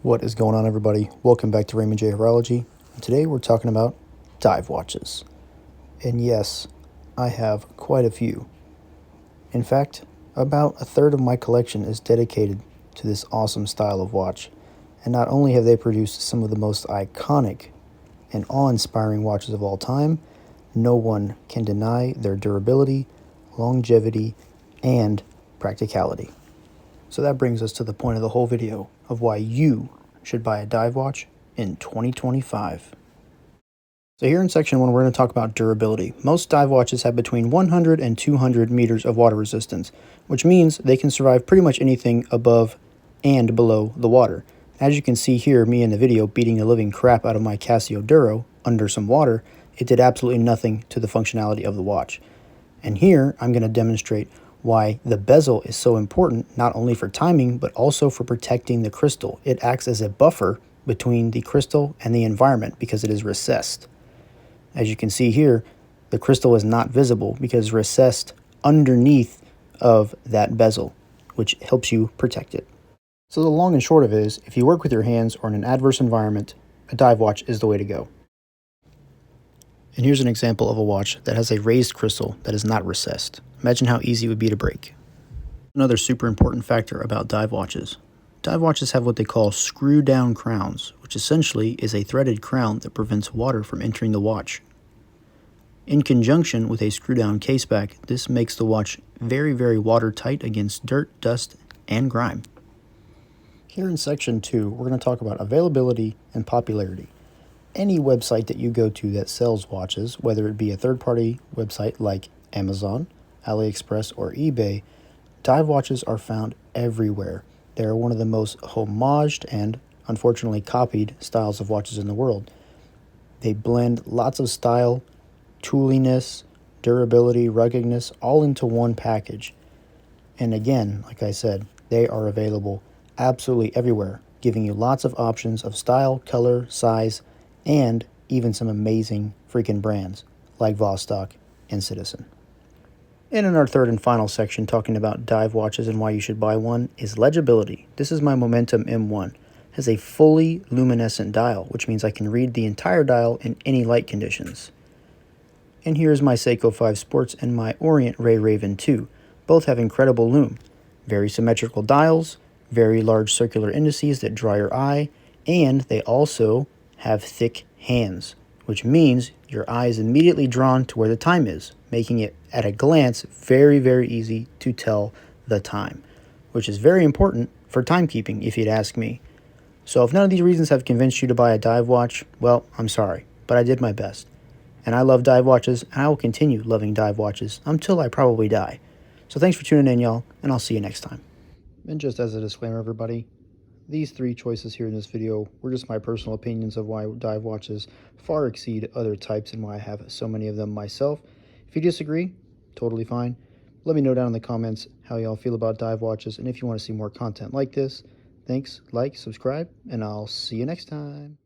What is going on, everybody? Welcome back to Raymond J. Horology. Today we're talking about dive watches. And yes, I have quite a few. In fact, about a third of my collection is dedicated to this awesome style of watch. And not only have they produced some of the most iconic and awe-inspiring watches of all time, no one can deny their durability, longevity, and practicality. So that brings us to the point of the whole video of why you should buy a dive watch in 2025. So here in section 1, we're going to talk about durability. Most dive watches have between 100 and 200 meters of water resistance, which means they can survive pretty much anything above and below the water. As you can see here, me in the video beating the living crap out of my Casio Duro under some water, it did absolutely nothing to the functionality of the watch. And here, I'm going to demonstrate why the bezel is so important, not only for timing, but also for protecting the crystal. It acts as a buffer between the crystal and the environment because it is recessed. As you can see here, the crystal is not visible because it's recessed underneath of that bezel, which helps you protect it. So the long and short of it is, if you work with your hands or in an adverse environment, a dive watch is the way to go. And here's an example of a watch that has a raised crystal that is not recessed. Imagine how easy it would be to break. Another super important factor about dive watches. Dive watches have what they call screw-down crowns, which essentially is a threaded crown that prevents water from entering the watch. In conjunction with a screw-down caseback, this makes the watch very, very watertight against dirt, dust, and grime. Here in section 2, we're going to talk about availability and popularity. Any website that you go to that sells watches, whether it be a third-party website like Amazon, AliExpress, or eBay, dive watches are found everywhere. They are one of the most homaged and, unfortunately, copied styles of watches in the world. They blend lots of style, tooliness, durability, ruggedness, all into one package. And again, like I said, they are available absolutely everywhere, giving you lots of options of style, color, size, and even some amazing freaking brands like Vostok and Citizen. And in our third and final section, talking about dive watches and why you should buy one, is legibility. This is my Momentum M1. It has a fully luminescent dial, which means I can read the entire dial in any light conditions. And here's my Seiko 5 Sports and my Orient Ray Raven 2. Both have incredible lume. Very symmetrical dials, very large circular indices that draw your eye, and they also have thick hands, which means your eye is immediately drawn to where the time is, making it at a glance very, very easy to tell the time, which is very important for timekeeping if you'd ask me. So if none of these reasons have convinced you to buy a dive watch, well, I'm sorry, but I did my best. And I love dive watches, and I will continue loving dive watches until I probably die. So thanks for tuning in, y'all, and I'll see you next time. And just as a disclaimer, everybody, these three choices here in this video were just my personal opinions of why dive watches far exceed other types and why I have so many of them myself. If you disagree, totally fine. Let me know down in the comments how y'all feel about dive watches, and if you want to see more content like this. Thanks, like, subscribe, and I'll see you next time.